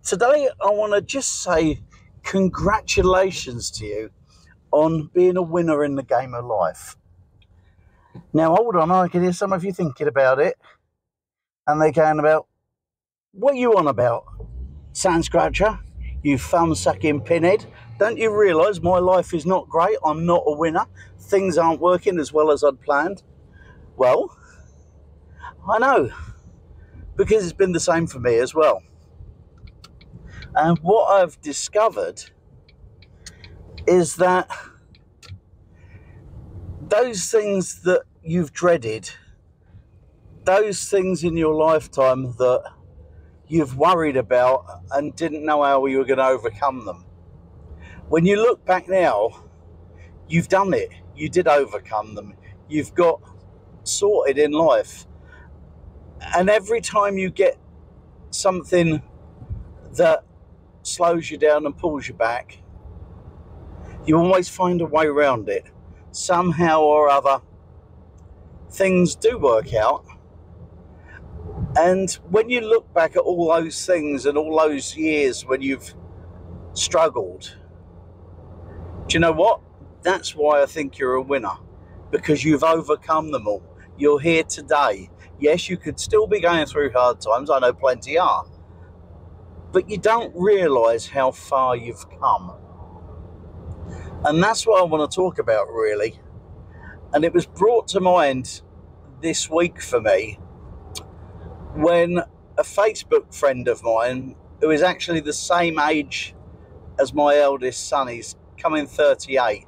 Today I want to just say congratulations to you on being a winner in the game of life. Now hold on, I can hear some of you thinking about it, and they're going about, what are you on about, Sandscratcher? You thumb-sucking pinhead. Don't you realise my life is not great? I'm not a winner. Things aren't working as well as I'd planned. Well, I know, because it's been the same for me as well. And what I've discovered is that those things that you've dreaded, those things in your lifetime that you've worried about and didn't know how you were going to overcome them, when you look back now, you've done it. You did overcome them. You've got sorted in life. And every time you get something that slows you down and pulls you back, you always find a way around it. Somehow or other, things do work out. And when you look back at all those things and all those years when you've struggled, do you know what? That's why I think you're a winner, because you've overcome them all. You're here today. Yes, you could still be going through hard times. I know plenty are. But you don't realise how far you've come. And that's what I want to talk about, really. And it was brought to mind this week for me when a Facebook friend of mine, who is actually the same age as my eldest son, he's coming 38,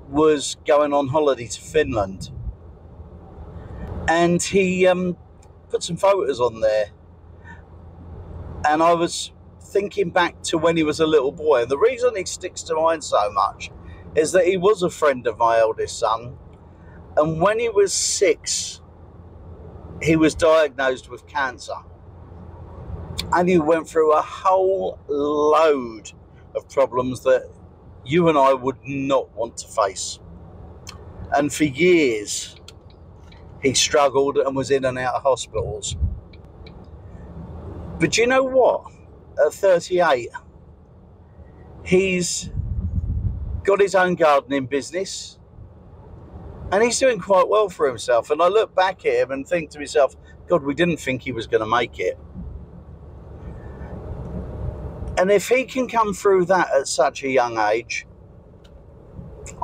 was going on holiday to Finland. And he put some photos on there. And I was thinking back to when he was a little boy. And the reason he sticks to mind so much is that he was a friend of my eldest son. And when he was 6, he was diagnosed with cancer. And he went through a whole load of problems that you and I would not want to face. And for years, he struggled and was in and out of hospitals. But you know what? At 38, he's got his own gardening business and he's doing quite well for himself. And I look back at him and think to myself, God, we didn't think he was going to make it. And if he can come through that at such a young age,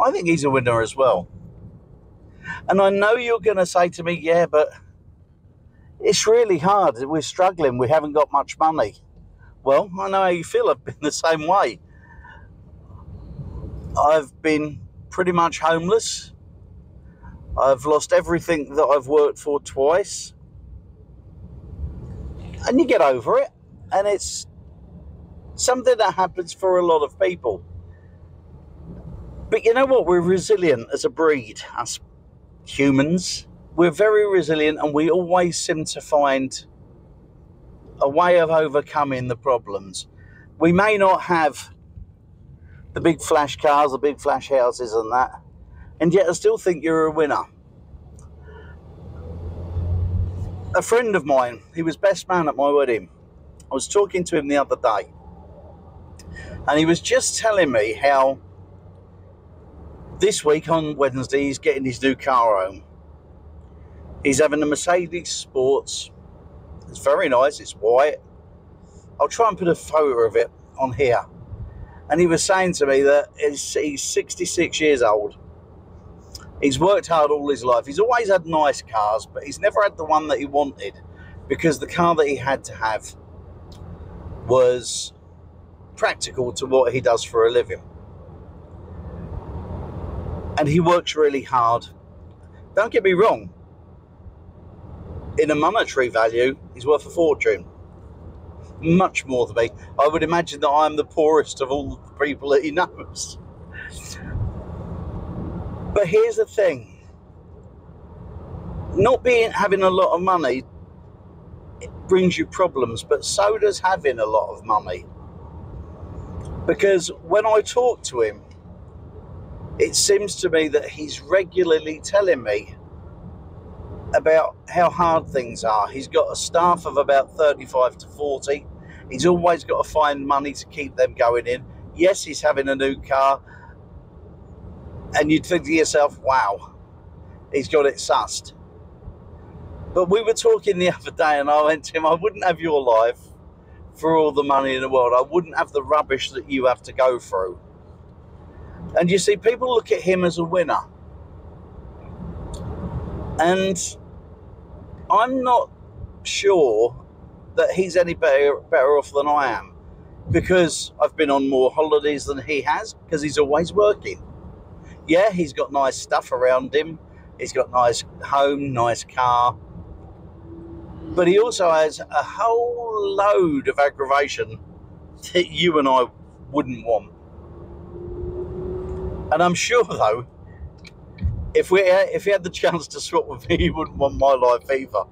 I think he's a winner as well. And I know you're going to say to me, yeah, but it's really hard. We're struggling. We haven't got much money. Well, I know how you feel. I've been the same way. I've been pretty much homeless. I've lost everything that I've worked for twice. And you get over it. And it's something that happens for a lot of people. But you know what? We're resilient as a breed, us humans. We're very resilient, and we always seem to find a way of overcoming the problems. We may not have the big flash cars, the big flash houses and that, and yet I still think you're a winner. A friend of mine, he was best man at my wedding. I was talking to him the other day, and he was just telling me how this week on Wednesday he's getting his new car home. He's having a Mercedes Sports. It's very nice. It's white. I'll try and put a photo of it on here. And he was saying to me that he's 66 years old. He's worked hard all his life. He's always had nice cars, but he's never had the one that he wanted because the car that he had to have was practical to what he does for a living. And he works really hard. Don't get me wrong. In a monetary value, he's worth a fortune. Much more than me. I would imagine that I'm the poorest of all the people that he knows. But here's the thing. Having a lot of money, it brings you problems, but so does having a lot of money. Because when I talk to him, it seems to me that he's regularly telling me about how hard things are. He's got a staff of about 35 to 40. He's always got to find money to keep them going in. Yes, he's having a new car, and you'd think to yourself, wow, he's got it sussed. But we were talking the other day, and I went to him, I wouldn't have your life for all the money in the world. I wouldn't have the rubbish that you have to go through. And you see, people look at him as a winner. And I'm not sure that he's any better off than I am, because I've been on more holidays than he has, because he's always working. Yeah, he's got nice stuff around him. He's got nice home, nice car. But he also has a whole load of aggravation that you and I wouldn't want. And I'm sure, though, if he had the chance to swap with me, he wouldn't want my life either.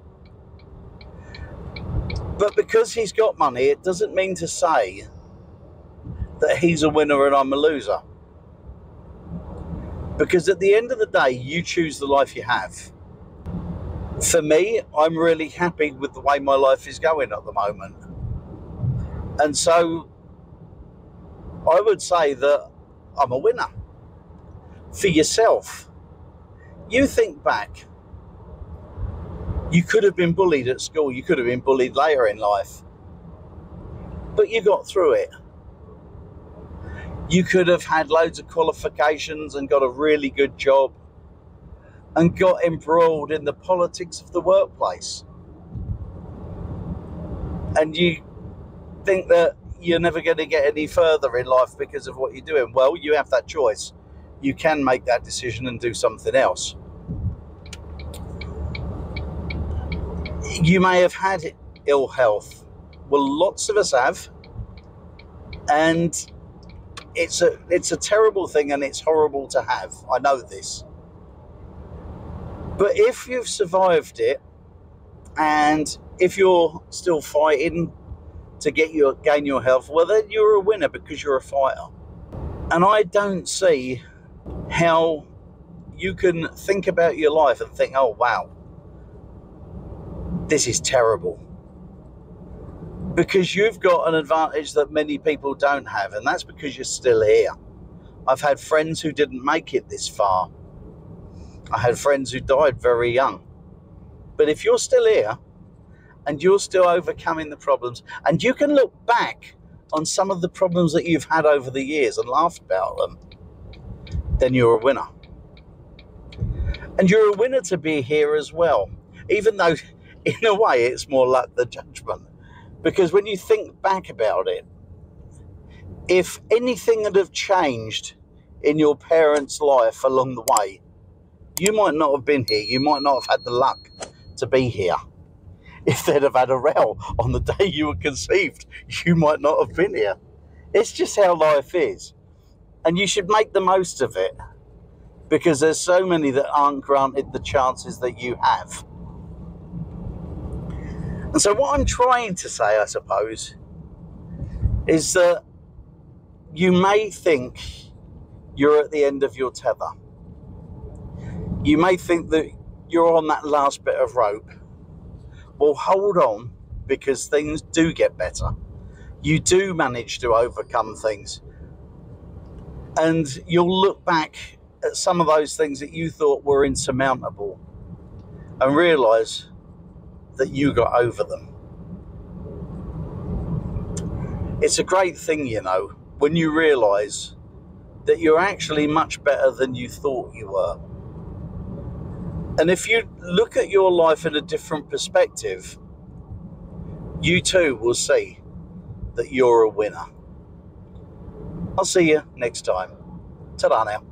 But because he's got money, it doesn't mean to say that he's a winner and I'm a loser. Because at the end of the day, you choose the life you have. For me, I'm really happy with the way my life is going at the moment. And so I would say that I'm a winner. For yourself, you think back. You could have been bullied at school. You could have been bullied later in life. But you got through it. You could have had loads of qualifications and got a really good job and got embroiled in the politics of the workplace. And you think that you're never going to get any further in life because of what you're doing. Well, you have that choice. You can make that decision and do something else. You may have had ill health. Well, lots of us have. And it's a terrible thing, and it's horrible to have. I know this. But if you've survived it, and if you're still fighting to gain your health, well, then you're a winner because you're a fighter. And I don't see how you can think about your life and think, oh, wow, this is terrible. Because you've got an advantage that many people don't have, and that's because you're still here. I've had friends who didn't make it this far. I had friends who died very young. But if you're still here, and you're still overcoming the problems, and you can look back on some of the problems that you've had over the years and laugh about them, then you're a winner. And you're a winner to be here as well, even though in a way it's more luck than judgment. Because when you think back about it, if anything had have changed in your parents' life along the way, you might not have been here. You might not have had the luck to be here. If they'd have had a row on the day you were conceived, you might not have been here. It's just how life is. And you should make the most of it, because there's so many that aren't granted the chances that you have. And so what I'm trying to say, I suppose, is that you may think you're at the end of your tether. You may think that you're on that last bit of rope. Well, hold on, because things do get better. You do manage to overcome things. And you'll look back at some of those things that you thought were insurmountable and realise that you got over them. It's a great thing, you know, when you realise that you're actually much better than you thought you were. And if you look at your life in a different perspective, you too will see that you're a winner. I'll see you next time. Ta-da now.